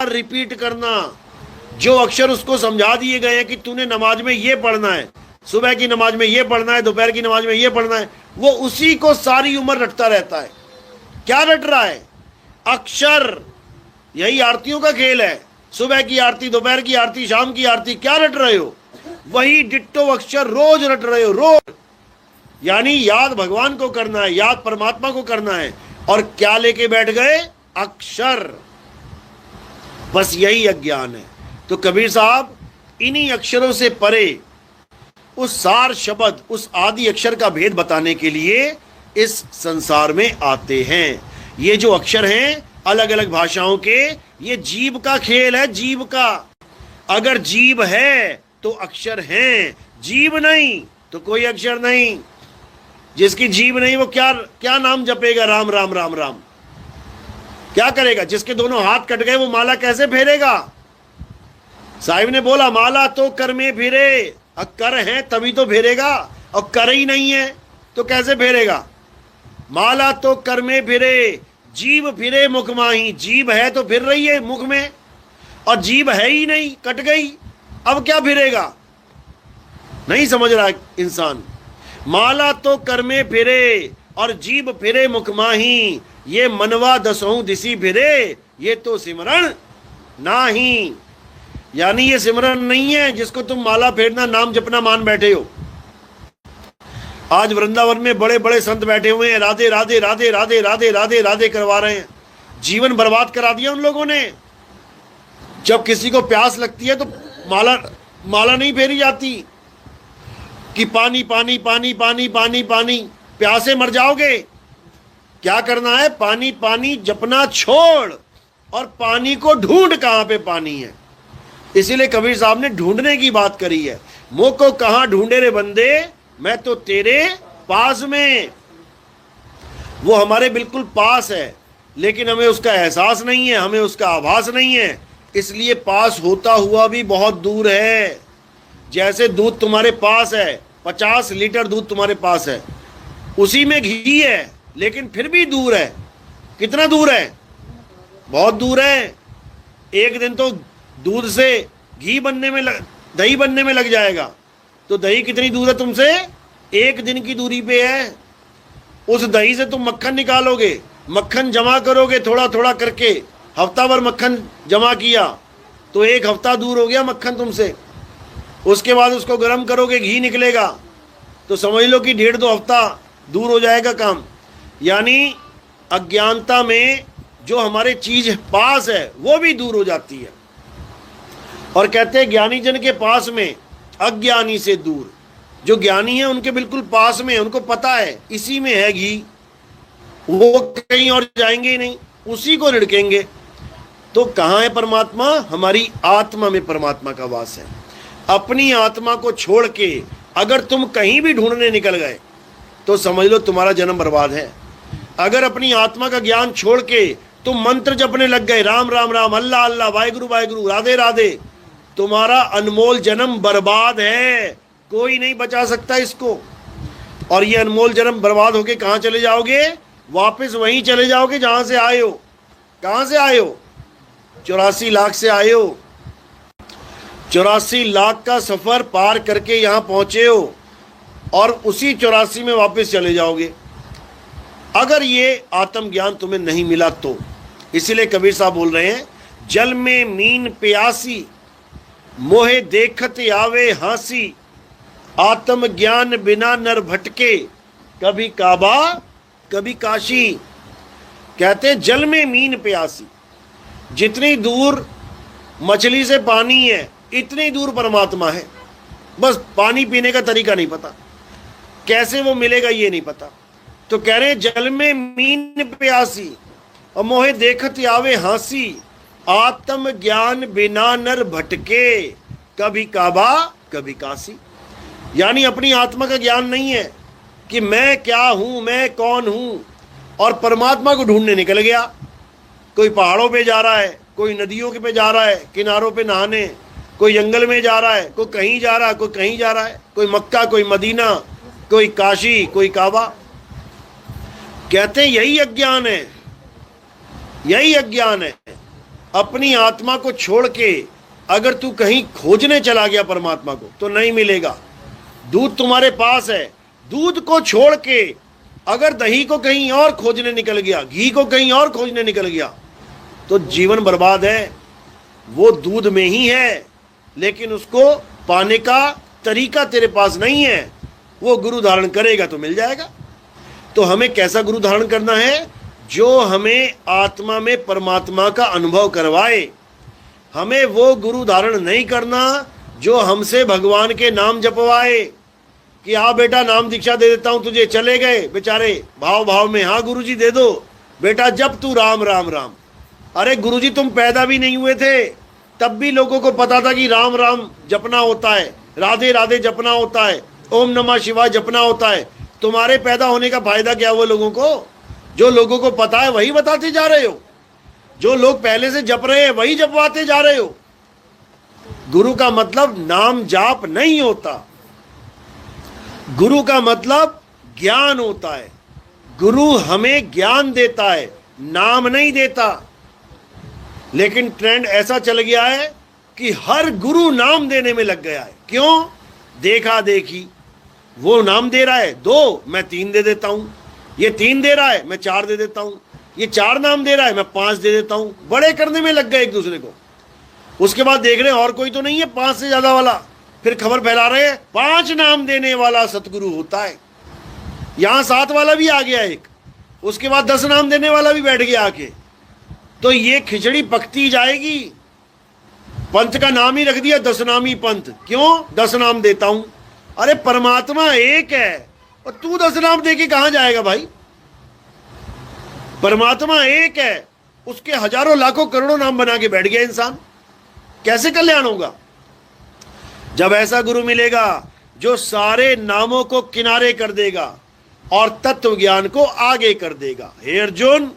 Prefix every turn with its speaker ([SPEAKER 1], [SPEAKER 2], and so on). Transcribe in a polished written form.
[SPEAKER 1] बार repeat करना। जो अक्षर उसको समझा दिए गए हैं कि तूने नमाज में ये पढ़ना है, सुबह की नमाज में ये पढ़ना है, दोपहर की नमाज में ये पढ़ना है, वो उसी को सारी उम्र रटता रहता है। क्या रट रहा है? अक्षर। यही आरतियों का खेल है। सुबह की आरती, दोपहर की आरती, शाम की आरती, क्या रट रहे हो? वही डिट्टो अक्षर रोज रट रहे हो, रोज। यानी याद भगवान को करना है, याद परमात्मा को करना है, और क्या लेके बैठ गए? अक्षर। बस यही अज्ञान है। तो कबीर साहब इन्हीं अक्षरों से परे उस सार शब्द, उस आदि अक्षर का भेद बताने के लिए इस संसार में आते हैं। ये जो अक्षर हैं अलग अलग भाषाओं के, ये जीव का खेल है, जीव का। अगर जीव है तो अक्षर हैं, जीव नहीं तो कोई अक्षर नहीं। जिसकी जीव नहीं वो क्या क्या नाम जपेगा? राम राम राम राम। क्या करेगा? जिसके दोनों हाथ कट गए वो माला कैसे फेरेगा? साहिब ने बोला माला तो कर में फिरे, अब कर है तभी तो फेरेगा, और कर ही नहीं है तो कैसे फेरेगा? माला तो कर में फिरे, जीव फिरे मुख माही। जीव है तो फिर रही है मुख में, और जीव है ही नहीं, कट गई, अब क्या फिरेगा? नहीं समझ रहा इंसान। माला तो कर में फिरे और जीव फिरे मुख माही, ये मनवा दसों दिसी फिरे, ये तो सिमरण नाही। यानी ये सिमरन नहीं है जिसको तुम माला फेरना, नाम जपना मान बैठे हो। आज वृंदावन में बड़े बड़े संत बैठे हुए हैं, राधे राधे राधे राधे राधे राधे राधे करवा रहे हैं। जीवन बर्बाद करा दिया उन लोगों ने। जब किसी को प्यास लगती है तो माला नहीं फेरी जाती कि पानी पानी पानी पानी पानी पानी, प्यासे मर जाओगे। क्या करना है? पानी पानी जपना छोड़ और पानी को ढूंढ, कहां पे पानी है। इसीलिए कबीर साहब ने ढूंढने की बात करी है। मुँह को कहां ढूंढे रे बंदे, मैं तो तेरे पास में। वो हमारे बिल्कुल पास है, लेकिन हमें उसका एहसास नहीं है, हमें उसका आभास नहीं है। इसलिए पास होता हुआ भी बहुत दूर है। जैसे दूध तुम्हारे पास है, 50 लीटर दूध तुम्हारे पास है, उसी में घी है, लेकिन फिर भी दूर है। कितना दूर है? बहुत दूर है। एक दिन तो दूध से घी बनने में दही बनने में लग जाएगा। तो दही कितनी दूर है तुमसे? एक दिन की दूरी पे है। उस दही से तुम मक्खन निकालोगे, मक्खन जमा करोगे थोड़ा थोड़ा करके। हफ्ता भर मक्खन जमा किया तो एक हफ्ता दूर हो गया मक्खन तुमसे। उसके बाद उसको गर्म करोगे, घी निकलेगा, तो समझ लो कि 1.5-2 हफ्ता दूर हो जाएगा काम। यानी अज्ञानता में जो हमारे चीज पास है वो भी दूर हो जाती है। और कहते हैं ज्ञानी जन के पास में, अज्ञानी से दूर। जो ज्ञानी है उनके बिल्कुल पास में है, उनको पता है इसी में है घी, वो कहीं और जाएंगे ही नहीं, उसी को रिड़केंगे। तो कहाँ है परमात्मा? हमारी आत्मा में परमात्मा का वास है। अपनी आत्मा को छोड़ के अगर तुम कहीं भी ढूंढने निकल गए तो समझ लो तुम्हारा जन्म बर्बाद है। अगर अपनी आत्मा का ज्ञान छोड़ के तुम मंत्र जपने लग गए, राम राम राम, अल्लाह अल्लाह, वाहिगुरु वाहिगुरु, राधे राधे, तुम्हारा अनमोल जन्म बर्बाद है। कोई नहीं बचा सकता इसको। और ये अनमोल जन्म बर्बाद होके कहाँ चले जाओगे? वापस वहीं चले जाओगे जहां से आए हो। कहां से आए हो? 84 लाख से आए हो। 84 लाख का सफर पार करके यहां पहुंचे हो, और उसी 84 में वापस चले जाओगे अगर ये आत्मज्ञान तुम्हें नहीं मिला तो। इसीलिए कबीर साहब बोल रहे हैं, जल में मीन प्यासी, मोहे देखत आवे हांसी, आत्मज्ञान बिना नर भटके, कभी काबा कभी काशी। कहते हैं जल में मीन प्यासी, जितनी दूर मछली से पानी है इतनी दूर परमात्मा है। बस पानी पीने का तरीका नहीं पता, कैसे वो मिलेगा ये नहीं पता। तो कह रहे हैं जल में मीन प्यासी और मोहे देखत आवे हांसी, आत्म ज्ञान बिना नर भटके, कभी काबा कभी काशी। यानी अपनी आत्मा का ज्ञान नहीं है कि मैं क्या हूं, मैं कौन हूं, और परमात्मा को ढूंढने निकल गया। कोई पहाड़ों पे जा रहा है, कोई नदियों के पे जा रहा है, किनारों पे नहाने, कोई जंगल में जा रहा है, कोई कहीं जा रहा है, कोई कहीं जा रहा है, कोई मक्का, कोई मदीना, कोई काशी, कोई काबा। कहते हैं यही अज्ञान है, यही अज्ञान है। अपनी आत्मा को छोड़ के अगर तू कहीं खोजने चला गया परमात्मा को तो नहीं मिलेगा। दूध तुम्हारे पास है, दूध को छोड़ के अगर दही को कहीं और खोजने निकल गया, घी को कहीं और खोजने निकल गया, तो जीवन बर्बाद है। वो दूध में ही है, लेकिन उसको पाने का तरीका तेरे पास नहीं है। वो गुरु धारण करेगा तो मिल जाएगा। तो हमें कैसा गुरु धारण करना है? जो हमें आत्मा में परमात्मा का अनुभव करवाए। हमें वो गुरु धारण नहीं करना जो हमसे भगवान के नाम जपवाए कि हाँ बेटा नाम दीक्षा दे देता हूं तुझे, चले गए बेचारे भाव भाव में, हाँ गुरुजी दे दो बेटा जब तू राम राम राम। अरे गुरुजी तुम पैदा भी नहीं हुए थे तब भी लोगों को पता था कि राम राम जपना होता है, राधे राधे जपना होता है, ओम नमः शिवाय जपना होता है। तुम्हारे पैदा होने का फायदा क्या हुआ लोगों को? जो लोगों को पता है वही बताते जा रहे हो, जो लोग पहले से जप रहे हैं वही जपवाते जा रहे हो। गुरु का मतलब नाम जाप नहीं होता, गुरु का मतलब ज्ञान होता है। गुरु हमें ज्ञान देता है, नाम नहीं देता। लेकिन ट्रेंड ऐसा चल गया है कि हर गुरु नाम देने में लग गया है। क्यों? देखा देखी, वो नाम दे रहा है 2 मैं 3 दे देता हूं, ये 3 दे रहा है मैं 4 दे देता हूं, ये 4 नाम दे रहा है मैं 5 दे देता हूं। बड़े करने में लग गए एक दूसरे को। उसके बाद देख रहे हैं और कोई तो नहीं है 5 से ज्यादा वाला, फिर खबर फैला रहे हैं 5 नाम देने वाला सतगुरु होता है। यहां 7 वाला भी आ गया एक, उसके बाद 10 नाम देने वाला भी बैठ गया आके। तो ये खिचड़ी पकती जाएगी। पंथ का नाम ही रख दिया 10 नामी पंथ। क्यों? 10 नाम देता हूं। अरे परमात्मा एक है और तू 10 नाम देके कहां जाएगा भाई? परमात्मा एक है, उसके हजारों लाखों करोड़ों नाम बना के बैठ गया इंसान, कैसे कल्याण होगा? जब ऐसा गुरु मिलेगा जो सारे नामों को किनारे कर देगा और तत्व ज्ञान को आगे कर देगा। हे अर्जुन,